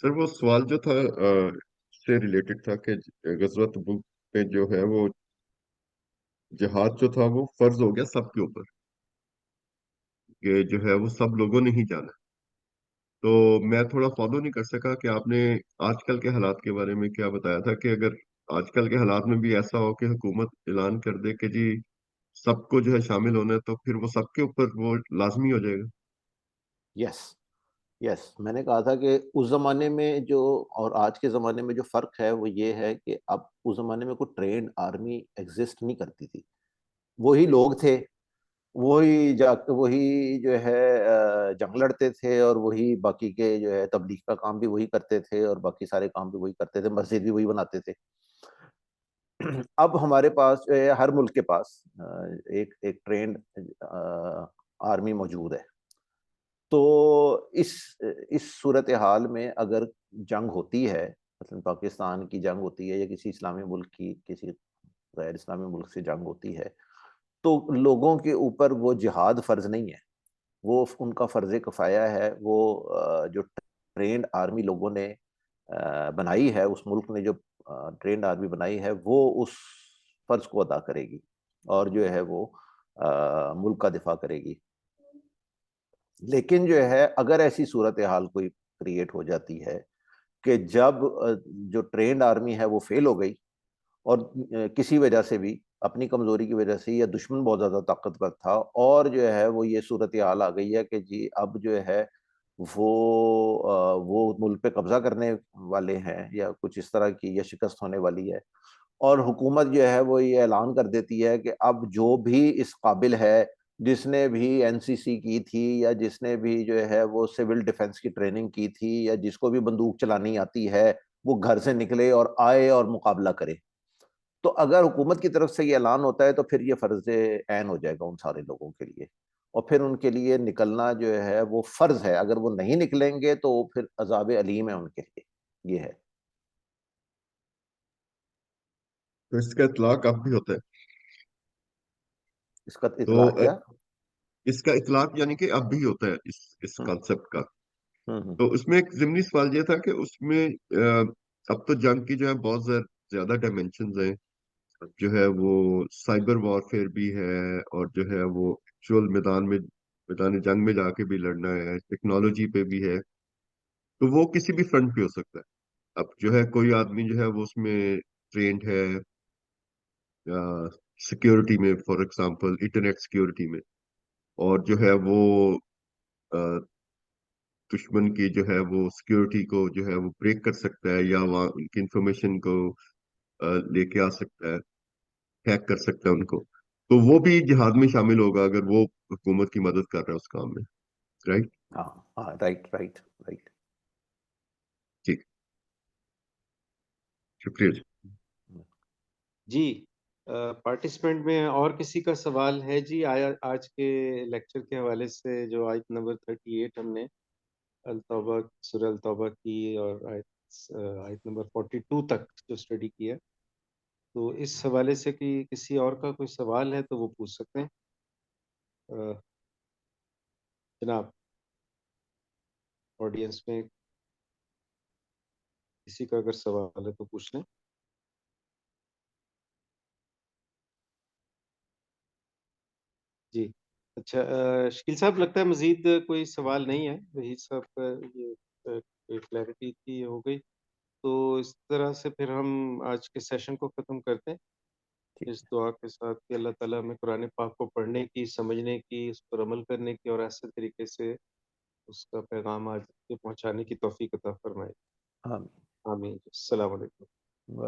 سر وہ سوال جو تھا سے ریلیٹڈ تھا کہ غزوہ تبوک پہ جو ہے وہ جہاد جو تھا وہ فرض ہو گیا سب کے اوپر، کہ جو ہے وہ سب لوگوں نے ہی جانا. تو میں تھوڑا فالو نہیں کر سکا کہ آپ نے آج کل کے حالات کے بارے میں کیا بتایا تھا، کہ اگر آج کل کے حالات میں بھی ایسا ہو کہ حکومت اعلان کر دے کہ جی سب کو جو ہے شامل ہونا ہے، تو پھر وہ سب کے اوپر وہ لازمی ہو جائے گا. یس یس، میں نے کہا تھا کہ اس زمانے میں جو اور آج کے زمانے میں جو فرق ہے وہ یہ ہے کہ اب اس زمانے میں کوئی ٹرینڈ آرمی ایگزسٹ نہیں کرتی تھی. وہی لوگ تھے، وہی جو ہے جنگ لڑتے تھے، اور وہی باقی کے جو ہے تبلیغ کا کام بھی وہی کرتے تھے، اور باقی سارے کام بھی وہی کرتے تھے، مسجد بھی وہی بناتے تھے. اب ہمارے پاس جو ہے ہر ملک کے پاس ایک ایک ٹرینڈ آرمی موجود ہے. تو اس صورتحال میں اگر جنگ ہوتی ہے، مثلا پاکستان کی جنگ ہوتی ہے یا کسی اسلامی ملک کی کسی غیر اسلامی ملک سے جنگ ہوتی ہے، تو لوگوں کے اوپر وہ جہاد فرض نہیں ہے، وہ ان کا فرض کفایہ ہے. وہ جو ٹرینڈ آرمی لوگوں نے بنائی ہے، اس ملک نے جو ٹرینڈ آرمی بنائی ہے، وہ اس فرض کو ادا کرے گی اور جو ہے وہ ملک کا دفاع کرے گی. لیکن جو ہے اگر ایسی صورتحال کوئی کریٹ ہو جاتی ہے کہ جب جو ٹرینڈ آرمی ہے وہ فیل ہو گئی، اور کسی وجہ سے بھی، اپنی کمزوری کی وجہ سے، یا دشمن بہت زیادہ طاقتور تھا، اور جو ہے وہ یہ صورتحال آ گئی ہے کہ جی اب جو ہے وہ ملک پہ قبضہ کرنے والے ہیں یا کچھ اس طرح کی، یا شکست ہونے والی ہے، اور حکومت جو ہے وہ یہ اعلان کر دیتی ہے کہ اب جو بھی اس قابل ہے، جس نے بھی این سی سی کی تھی، یا جس نے بھی جو ہے وہ سول ڈیفنس کی ٹریننگ کی تھی، یا جس کو بھی بندوق چلانی آتی ہے، وہ گھر سے نکلے اور آئے اور مقابلہ کرے. تو اگر حکومت کی طرف سے یہ اعلان ہوتا ہے تو پھر یہ فرض عین ہو جائے گا ان سارے لوگوں کے لیے، اور پھر ان کے لیے نکلنا جو ہے وہ فرض ہے. اگر وہ نہیں نکلیں گے تو پھر عذاب علیم ہے ان کے لیے. یہ ہے. تو اس کا اطلاق اب بھی ہوتا ہے. اس کا تو اطلاق کیا؟ اس کا اطلاق یعنی کہ اب بھی ہوتا ہے اس ہوں کانسیپٹ کا. ہوں تو اس میں ایک ضمنی سوال یہ تھا کہ اس میں اب تو جنگ کی جو ہے بہت زیادہ ڈائمینشنز ہیں. جو ہے وہ سائبر وارفیئر بھی ہے، اور جو ہے وہ ایکچوئل میدان جنگ میں جا کے بھی لڑنا ہے، ٹیکنالوجی پہ بھی ہے. تو وہ کسی بھی فرنٹ پہ ہو سکتا ہے. اب جو ہے کوئی آدمی جو ہے وہ اس میں ٹرینڈ ہے سیکیورٹی میں، فار ایگزامپل انٹرنیٹ سیکیورٹی میں، اور جو ہے وہ آ، دشمن کی جو ہے وہ سیکیورٹی کو جو ہے وہ بریک کر سکتا ہے، یا وہاں ان کی انفارمیشن کو لے کے آ سکتا ہے، ہیک کر سکتا ہے ان کو. تو وہ بھی جہاد میں شامل ہوگا اگر وہ حکومت کی مدد کر رہا ہے اس کام میں. رائٹ. ہاں ہاں، رائٹ رائٹ رائٹ. ٹھیک. شکریہ جی. جی پارٹیسپینٹ میں اور کسی کا سوال ہے جی؟ آج کے لیکچر کے حوالے سے جو آیت نمبر 38 ہم نے التوبہ، سورہ التوبہ کی، اور آیت نمبر 42 تک جو اسٹڈی کیا، تو اس حوالے سے کسی اور کا کوئی سوال ہے تو وہ پوچھ سکتے ہیں. جناب آڈینس میں کسی کا اگر سوال ہے تو پوچھ لیں. جی اچھا، شکیل صاحب لگتا ہے مزید کوئی سوال نہیں ہے. وحید صاحب کا یہ کلیئرٹی تھی ہو گئی. تو اس طرح سے پھر ہم آج کے سیشن کو ختم کرتے ہیں اس دعا کے ساتھ کہ اللہ تعالیٰ ہمیں قرآن پاک کو پڑھنے کی، سمجھنے کی، اس پر عمل کرنے کی، اور ایسے طریقے سے اس کا پیغام آج تک پہنچانے کی توفیق عطا فرمائے. ہاں. آمین. السلام علیکم.